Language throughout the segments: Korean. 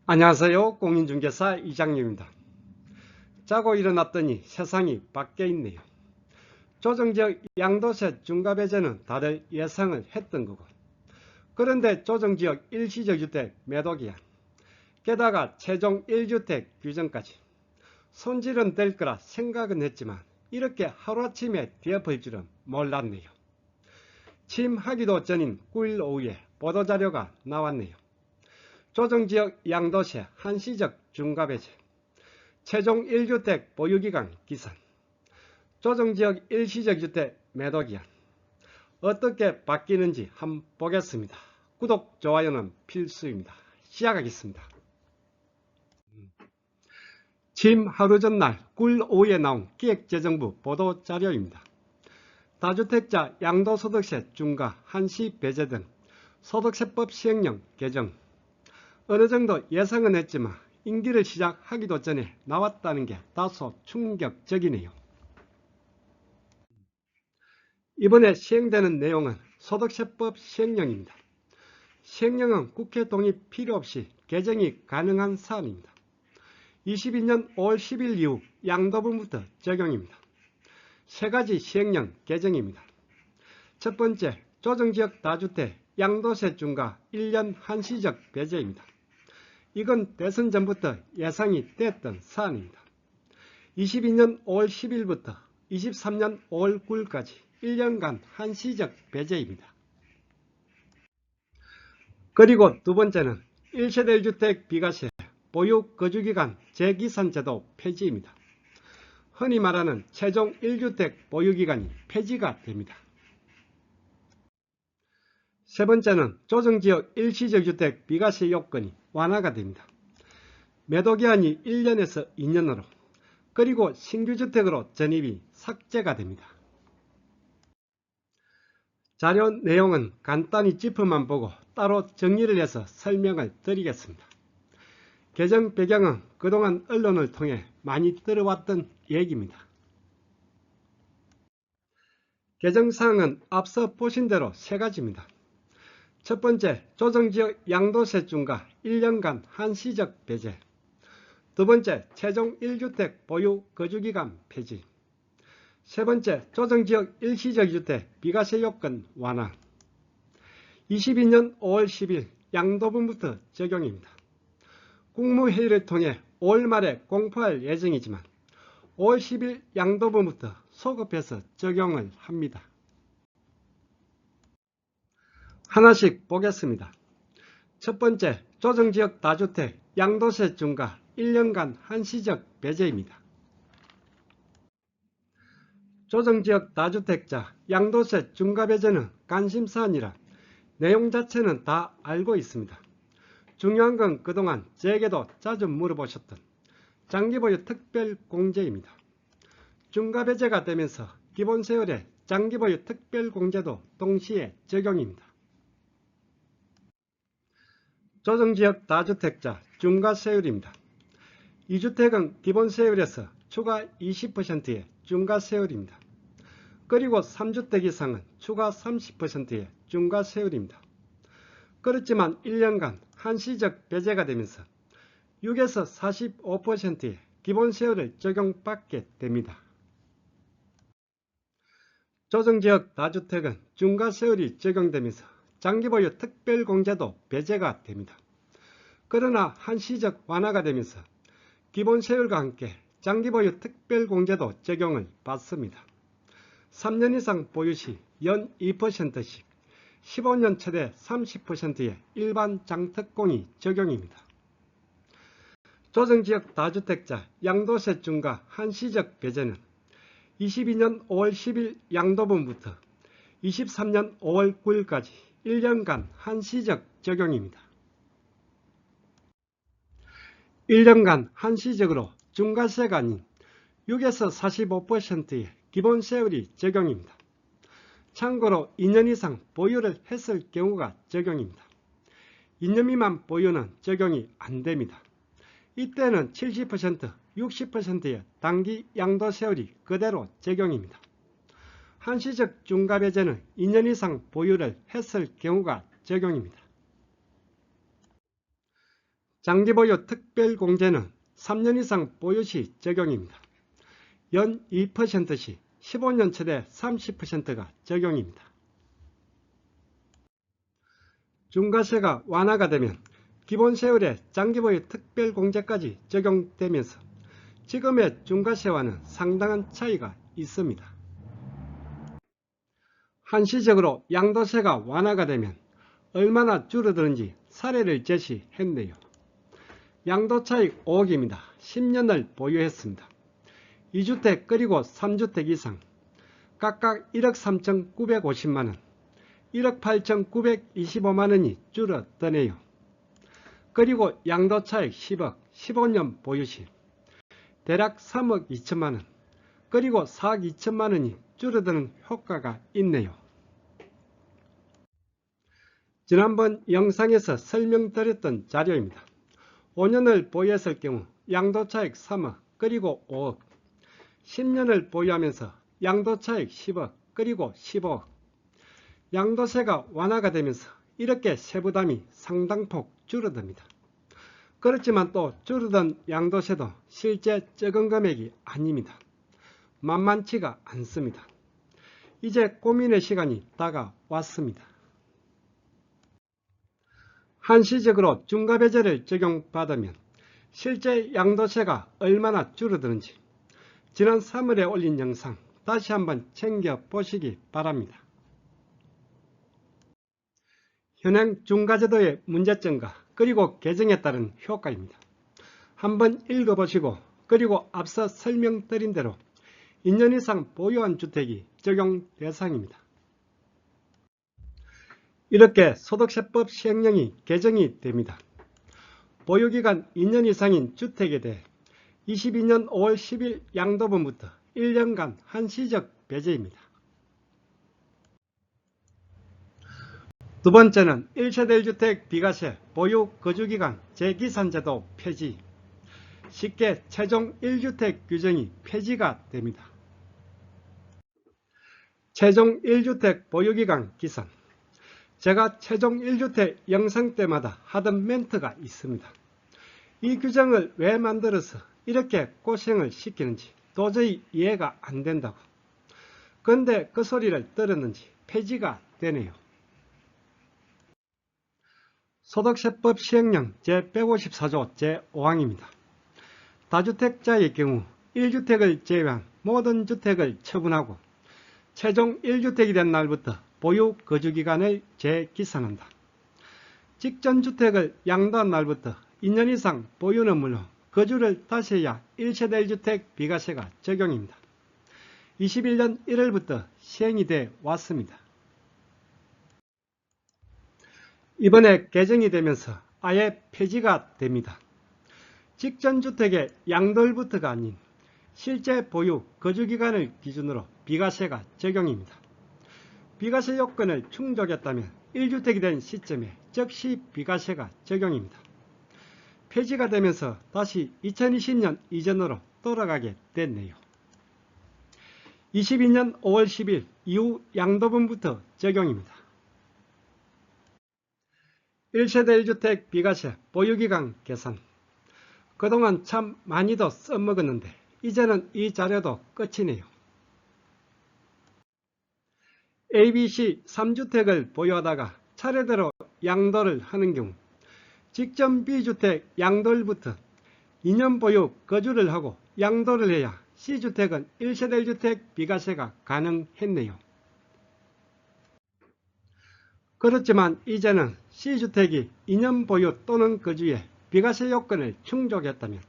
안녕하세요. 공인중개사 이장님입니다. 자고 일어났더니 세상이 바뀌어 있네요. 조정지역 양도세 중과배제는 다들 예상을 했던 거고, 그런데 조정지역 일시적주택 매도기한, 게다가 최종 1주택 규정까지 손질은 될 거라 생각은 했지만 이렇게 하루아침에 뒤엎을 줄은 몰랐네요. 취임하기도 전인 9일 오후에 보도자료가 나왔네요. 조정지역 양도세 한시적 중과배제, 최종 1주택 보유기간 기산, 조정지역 일시적주택 매도기한, 어떻게 바뀌는지 한번 보겠습니다. 구독, 좋아요는 필수입니다. 시작하겠습니다. 취임 하루 전날 9일 오후에 나온 기획재정부 보도자료입니다. 다주택자 양도소득세 중과 한시 배제 등 소득세법 시행령 개정, 어느 정도 예상은 했지만 임기를 시작하기도 전에 나왔다는 게 다소 충격적이네요. 이번에 시행되는 내용은 소득세법 시행령입니다. 시행령은 국회 동의 필요 없이 개정이 가능한 사안입니다. 22년 5월 10일 이후 양도분부터 적용입니다. 세 가지 시행령 개정입니다. 첫 번째, 조정지역 다주택 양도세 중과 1년 한시적 배제입니다. 이건 대선 전부터 예상이 됐던 사안입니다. 22년 5월 10일부터 23년 5월 9일까지 1년간 한시적 배제입니다. 그리고 두 번째는 1세대 1주택 비과세 보유 거주기간 재기산제도 폐지입니다. 흔히 말하는 최종 1주택 보유기간이 폐지가 됩니다. 세 번째는 조정지역 일시적주택 비과세 요건이 완화가 됩니다. 매도기한이 1년에서 2년으로, 그리고 신규주택으로 전입이 삭제가 됩니다. 자료 내용은 간단히 짚어만 보고 따로 정리를 해서 설명을 드리겠습니다. 개정 배경은 그동안 언론을 통해 많이 들어왔던 얘기입니다. 개정사항은 앞서 보신 대로 세 가지입니다. 첫 번째, 조정지역 양도세 중과 1년간 한시적 배제. 두 번째, 최종 1주택 보유 거주기간 폐지. 세 번째, 조정지역 일시적주택 비과세 요건 완화. 22년 5월 10일 양도분부터 적용입니다. 국무회의를 통해 5월 말에 공포할 예정이지만 5월 10일 양도분부터 소급해서 적용을 합니다. 하나씩 보겠습니다. 첫 번째, 조정지역 다주택 양도세 중과 1년간 한시적 배제입니다. 조정지역 다주택자 양도세 중과배제는 관심사안이라 내용 자체는 다 알고 있습니다. 중요한 건 그동안 제게도 자주 물어보셨던 장기보유 특별공제입니다. 중과배제가 되면서 기본세율의 장기보유 특별공제도 동시에 적용입니다. 조정지역 다주택자 중과세율입니다. 2주택은 기본세율에서 추가 20%의 중과세율입니다. 그리고 3주택 이상은 추가 30%의 중과세율입니다. 그렇지만 1년간 한시적 배제가 되면서 6에서 45%의 기본세율을 적용받게 됩니다. 조정지역 다주택은 중과세율이 적용되면서 장기보유 특별공제도 배제가 됩니다. 그러나 한시적 완화가 되면서 기본세율과 함께 장기보유 특별공제도 적용을 받습니다. 3년 이상 보유시 연 2%씩 15년 최대 30%의 일반 장특공이 적용입니다. 조정지역 다주택자 양도세 중과 한시적 배제는 22년 5월 10일 양도분부터 23년 5월 9일까지 1년간 한시적 적용입니다. 1년간 한시적으로 중과세가 아닌 6에서 45%의 기본세율이 적용입니다. 참고로 2년 이상 보유를 했을 경우가 적용입니다. 2년 미만 보유는 적용이 안됩니다. 이때는 70%, 60%의 단기 양도세율이 그대로 적용입니다. 한시적 중과배제는 2년 이상 보유를 했을 경우가 적용입니다. 장기보유 특별공제는 3년 이상 보유 시 적용입니다. 연 2% 시 15년 최대 30%가 적용입니다. 중과세가 완화가 되면 기본세율의 장기보유 특별공제까지 적용되면서 지금의 중과세와는 상당한 차이가 있습니다. 한시적으로 양도세가 완화가 되면 얼마나 줄어드는지 사례를 제시했네요. 양도차익 5억입니다. 10년을 보유했습니다. 2주택 그리고 3주택 이상 각각 1억 3,950만원, 1억 8,925만원이 줄어드네요. 그리고 양도차익 10억, 15년 보유시 대략 3억 2천만원, 그리고 4억 2천만원이 줄어드는 효과가 있네요. 지난번 영상에서 설명드렸던 자료입니다. 5년을 보유했을 경우 양도차익 3억 그리고 5억, 10년을 보유하면서 양도차익 10억 그리고 15억. 양도세가 완화가 되면서 이렇게 세부담이 상당폭 줄어듭니다. 그렇지만 또 줄어든 양도세도 실제 적은 금액이 아닙니다. 만만치가 않습니다. 이제 고민의 시간이 다가왔습니다. 한시적으로 중과배제를 적용받으면 실제 양도세가 얼마나 줄어드는지 지난 3월에 올린 영상 다시 한번 챙겨보시기 바랍니다. 현행 중과제도의 문제점과 그리고 개정에 따른 효과입니다. 한번 읽어보시고 그리고 앞서 설명드린 대로 2년 이상 보유한 주택이 적용 대상입니다. 이렇게 소득세법 시행령이 개정이 됩니다. 보유기간 2년 이상인 주택에 대해 22년 5월 10일 양도분부터 1년간 한시적 배제입니다. 두 번째는 1세대 1주택 비과세 보유 거주기간 재기산제도 폐지. 쉽게 최종 1주택 규정이 폐지가 됩니다. 최종 1주택 보유기간 기산. 제가 최종 1주택 영상 때마다 하던 멘트가 있습니다. 이 규정을 왜 만들어서 이렇게 고생을 시키는지 도저히 이해가 안 된다고. 그런데 그 소리를 들었는지 폐지가 되네요. 소득세법 시행령 제154조 제5항입니다. 다주택자의 경우 1주택을 제외한 모든 주택을 처분하고 최종 1주택이 된 날부터 보유 거주기간을 재기산한다. 직전 주택을 양도한 날부터 2년 이상 보유는 물론 거주를 다시 해야 1세대 1주택 비과세가 적용입니다. 21년 1월부터 시행이 돼 왔습니다. 이번에 개정이 되면서 아예 폐지가 됩니다. 직전 주택의 양도일부터가 아닌 실제 보유 거주기간을 기준으로 비과세가 적용입니다. 비과세 요건을 충족했다면 1주택이 된 시점에 즉시 비과세가 적용입니다. 폐지가 되면서 다시 2020년 이전으로 돌아가게 됐네요. 22년 5월 10일 이후 양도분부터 적용입니다. 1세대 1주택 비과세 보유기간 계산. 그동안 참 많이도 써먹었는데 이제는 이 자료도 끝이네요. ABC 3주택을 보유하다가 차례대로 양도를 하는 경우 직전 B주택 양도일부터 2년 보유 거주를 하고 양도를 해야 C주택은 1세대 1주택 비과세가 가능했네요. 그렇지만 이제는 C주택이 2년 보유 또는 거주에 비과세 요건을 충족했다면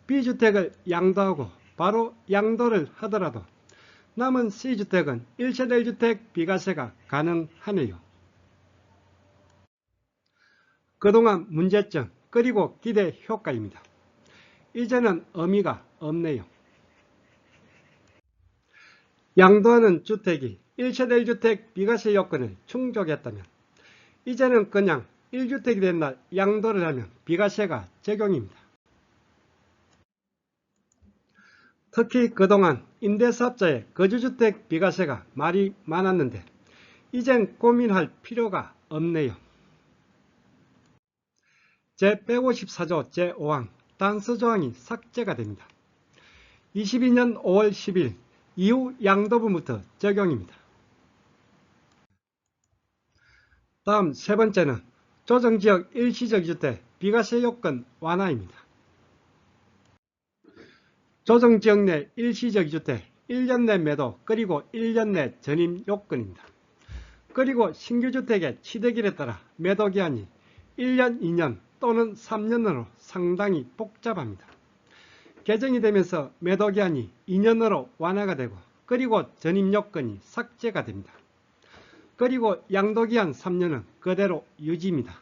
B주택을 양도하고 바로 양도를 하더라도 남은 C주택은 1세대 1주택 비과세가 가능하네요. 그동안 문제점 그리고 기대 효과입니다. 이제는 의미가 없네요. 양도하는 주택이 1세대 1주택 비과세 요건을 충족했다면 이제는 그냥 1주택이 된 날 양도를 하면 비과세가 적용입니다. 특히 그동안 임대사업자의 거주주택 비과세가 말이 많았는데 이젠 고민할 필요가 없네요. 제154조 제5항 단서조항이 삭제가 됩니다. 22년 5월 10일 이후 양도부부터 적용입니다. 다음 세 번째는 조정지역 일시적 주택 비과세 요건 완화입니다. 조정지역 내 일시적 주택 1년 내 매도 그리고 1년 내 전입 요건입니다. 그리고 신규주택의 취득일에 따라 매도기한이 1년, 2년 또는 3년으로 상당히 복잡합니다. 개정이 되면서 매도기한이 2년으로 완화가 되고 그리고 전입요건이 삭제가 됩니다. 그리고 양도기한 3년은 그대로 유지입니다.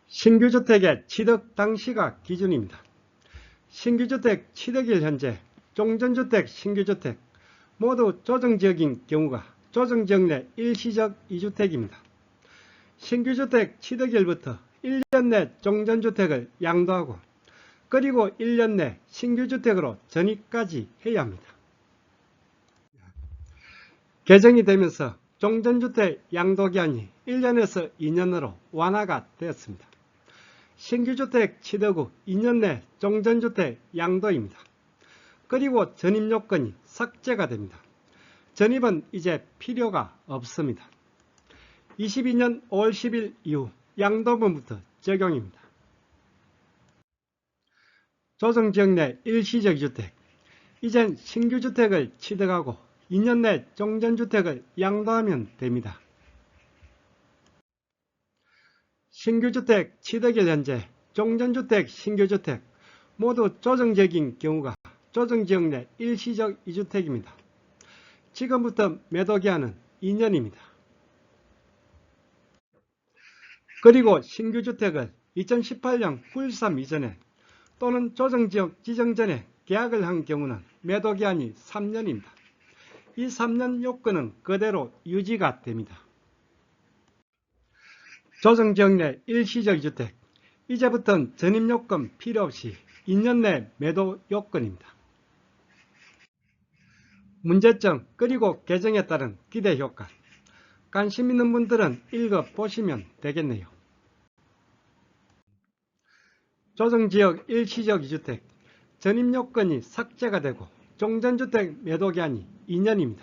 신규주택의 취득 당시가 기준입니다. 신규주택 취득일 현재 종전주택, 신규주택 모두 조정지역인 경우가 조정지역 내 일시적 2주택입니다. 신규주택 취득일부터 1년 내 종전주택을 양도하고 그리고 1년 내 신규주택으로 전입까지 해야 합니다. 개정이 되면서 종전주택 양도기한이 1년에서 2년으로 완화가 되었습니다. 신규주택 취득 후 2년 내 종전주택 양도입니다. 그리고 전입요건이 삭제가 됩니다. 전입은 이제 필요가 없습니다. 22년 5월 10일 이후 양도부부터 적용입니다. 조정지역 내 일시적 주택 이젠 신규주택을 취득하고 2년 내 종전주택을 양도하면 됩니다. 신규주택 취득일 현재 종전주택, 신규주택 모두 조정지역인 경우가 조정지역 내 일시적 2주택입니다. 지금부터 매도기한은 2년입니다. 그리고 신규주택을 2018년 9.13 이전에 또는 조정지역 지정 전에 계약을 한 경우는 매도기한이 3년입니다. 이 3년 요건은 그대로 유지가 됩니다. 조정지역 내 일시적 주택 이제부터는 전입요건 필요 없이 2년 내 매도 요건입니다. 문제점 그리고 개정에 따른 기대 효과 관심 있는 분들은 읽어보시면 되겠네요. 조정지역 일시적 2주택 전입요건이 삭제가 되고 종전주택 매도기한이 2년입니다.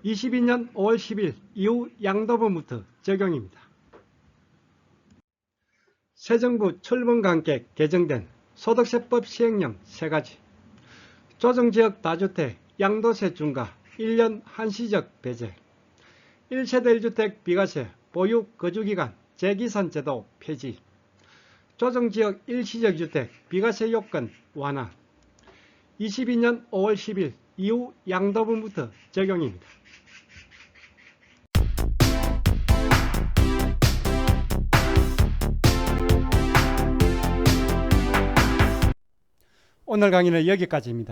22년 5월 10일 이후 양도부부터 적용입니다. 새 정부 출범과 함께 개정된 소득세법 시행령 3가지 조정지역 다주택 양도세 중과 1년 한시적 배제 1세대 1주택 비과세 보유 거주기간 재기산제도 폐지 조정지역 일시적 주택 비과세 요건 완화 22년 5월 10일 이후 양도부부터 적용입니다. 오늘 강의는 여기까지입니다.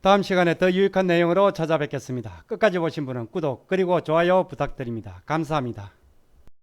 다음 시간에 더 유익한 내용으로 찾아뵙겠습니다. 끝까지 보신 분은 구독 그리고 좋아요 부탁드립니다. 감사합니다.